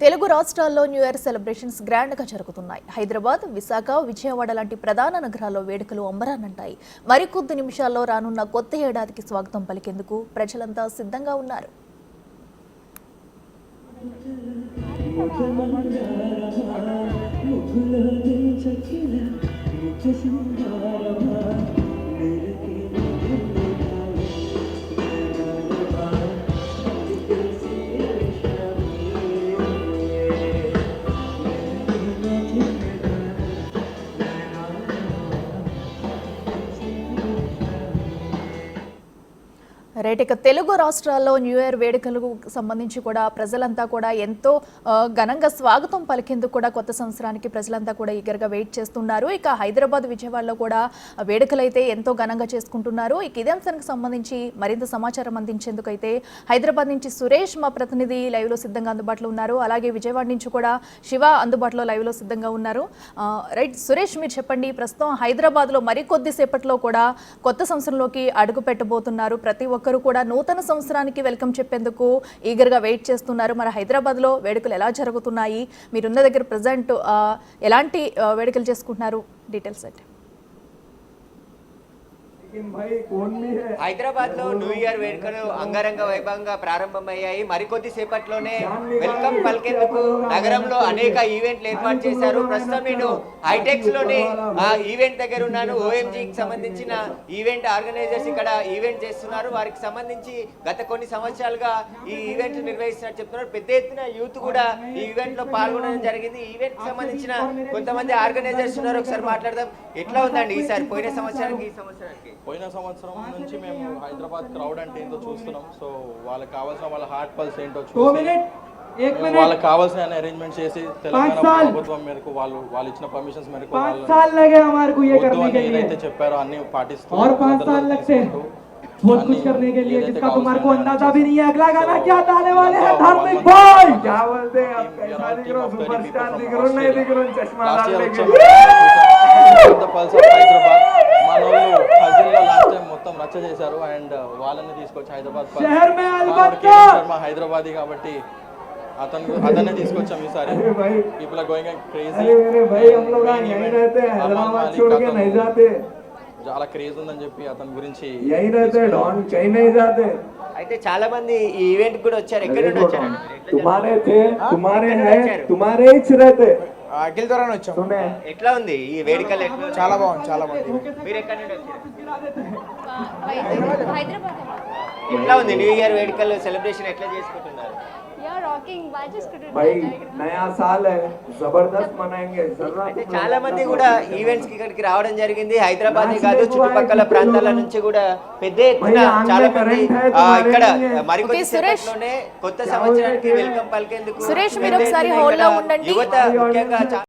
తెలుగు రాష్ట్రాల్లో new year celebrations grand గా జరుగుతున్నాయి. హైదరాబాద్, విశాఖ, విజయవాడ లాంటి ప్రధాన నగరాల్లో వేడుకలు అంబరాన్నంటాయి. మరికొద్ది నిమిషాల్లో రానున్న కొత్త ఏడాదికి స్వాగతం పలికేందుకు ప్రజలంతా సిద్ధంగా ఉన్నారు. రైట్, తెలుగు రాష్ట్రాల్లో న్యూ ఇయర్ వేడుకలకు సంబంధించి కూడా ప్రజలంతా కూడా ఎంతో ఘనంగా స్వాగతం పలికేందుకు కూడా కొత్త సంవత్సరానికి ప్రజలంతా కూడా ఈగర్గా వెయిట్ చేస్తున్నారు. ఇక హైదరాబాద్, విజయవాడలో కూడా వేడుకలు అయితే ఎంతో ఘనంగా చేసుకుంటున్నారు. ఇక ఇదే అంశానికి సంబంధించి మరింత సమాచారం అందించేందుకు అయితే హైదరాబాద్ నుంచి సురేష్ మా ప్రతినిధి లైవ్ లో సిద్ధంగా అందుబాటులో ఉన్నారు. అలాగే విజయవాడ నుంచి కూడా శివ అందుబాటులో లైవ్ లో సిద్ధంగా ఉన్నారు. రైట్ సురేష్, మీరు చెప్పండి, ప్రస్తుతం హైదరాబాద్ లో మరికొద్ది సేపట్లో కూడా కొత్త సంవత్సరంలోకి అడుగు పెట్టబోతున్నారు. ప్రతి ఒక్కరు కూడా నూతన సంవత్సరానికి వెల్కమ్ చెప్పేందుకు ఈగర్గా వెయిట్ చేస్తున్నారు. మరి హైదరాబాద్ లో వేడుకలు ఎలా జరుగుతున్నాయి, మీరున్న దగ్గర ప్రజెంట్ ఎలాంటి వేడుకలు చేసుకుంటున్నారు, డీటెయిల్స్ అంటే? హైదరాబాద్ లో న్యూ ఇయర్ వేడుకలు అంగరంగ వైభవంగా ప్రారంభమయ్యాయి. మరికొద్ది సేపట్లోనే వెల్కమ్ పలికేందుకు నగరంలో అనేక ఈవెంట్లు ఏర్పాటు చేశారు. ప్రస్తుతం నేను హైటెక్స్ లోని ఈవెంట్ దగ్గర ఉన్నాను. ఓఎంజీకి సంబంధించిన ఈవెంట్ ఆర్గనైజర్స్ ఇక్కడ ఈవెంట్ చేస్తున్నారు. వారికి సంబంధించి గత కొన్ని సంవత్సరాలుగా ఈ ఈవెంట్ నిర్వహిస్తున్నట్టు చెప్తున్నారు. పెద్ద ఎత్తున యూత్ కూడా ఈ ఈవెంట్ లో పాల్గొనడం జరిగింది. ఈ ఈవెంట్ కి సంబంధించిన కొంతమంది ఆర్గనైజర్స్ ఉన్నారు, ఒకసారి మాట్లాడదాం. ఎట్లా ఉందండి ఈసారి పోయిన సంవత్సరానికి ఈ సంవత్సరానికి? పోయిన సంవత్సరం నుంచి మేము హైదరాబాద్ క్రౌడ్ అంటే ఏంటో చూస్తున్నాం. సో వాళ్ళకి కావాల్సిన వాళ్ళ హార్ట్ పల్స్ ఏంటో చూసి వాళ్ళకి కావాల్సిన అరేంజ్మెంట్ చేసి తెలంగాణ ప్రభుత్వం మేరకు వాళ్ళు ఇచ్చిన పర్మిషన్స్ మేరకు ఏదైతే చెప్పారో అన్ని పాటిస్తూ बहुत कुछ करने के लिए जिसका तुम्हारे को अंदाजा भी नहीं है। अगला गाना क्या आने वाले हैं? धार्मिक भाई क्या बोलते हैं आप? कैसा दिख रहा हो? सुपरस्टार दिख रहा हो? नहीं दिख रहा हो? चश्मा डाल के ద పల్స్ ఆఫ్ హైదరాబాద్ మనోళ్ళు హజిల్లో లాస్ట్ టైం మొత్తం రచ్చ చేశారు అండ్ వాళ్ళని తీసుకొచ్చి హైదరాబాద్ శర్మ హైదరాబాదీ కాబట్టి అతనే తీసుకొచ్చాం ఈసారి. People are going crazy. చాలా క్రేజ్ ఉందని చెప్పి అతని గురించి అయితే చాలా మంది ఈ ఈవెంట్ కూడా వచ్చారు. ఎక్కడ నుండి వచ్చారు? అఖిల్ ద్వారా వచ్చాం. ఎట్లా ఉంది ఈ వేడుకలు? చాలా బాగుంది, చాలా బాగుంది. మీరు ఎక్కడ నుండి వచ్చారు? ఎట్లా ఉంది న్యూ ఇయర్ వేడుకలు సెలబ్రేషన్ ఎట్లా చేసుకుంటున్నారు? भाई नया साल है, जबरदस्त मनाएंगे. చాలా మంది కూడా ఈవెంట్స్ కి ఇక్కడికి రావడం జరిగింది. హైదరాబాద్ కాదు, చుట్టుపక్కల ప్రాంతాల నుంచి కూడా పెద్ద ఎత్తున చాలా మంది ఇక్కడ మరికొద్ది సేపట్లోనే కొత్త సంవత్సరానికి వెల్కమ్ పలికేందుకు సురేష్, మీరు ఒకసారి హోల్డ్ లో ఉండండి. యువత ముఖ్యంగా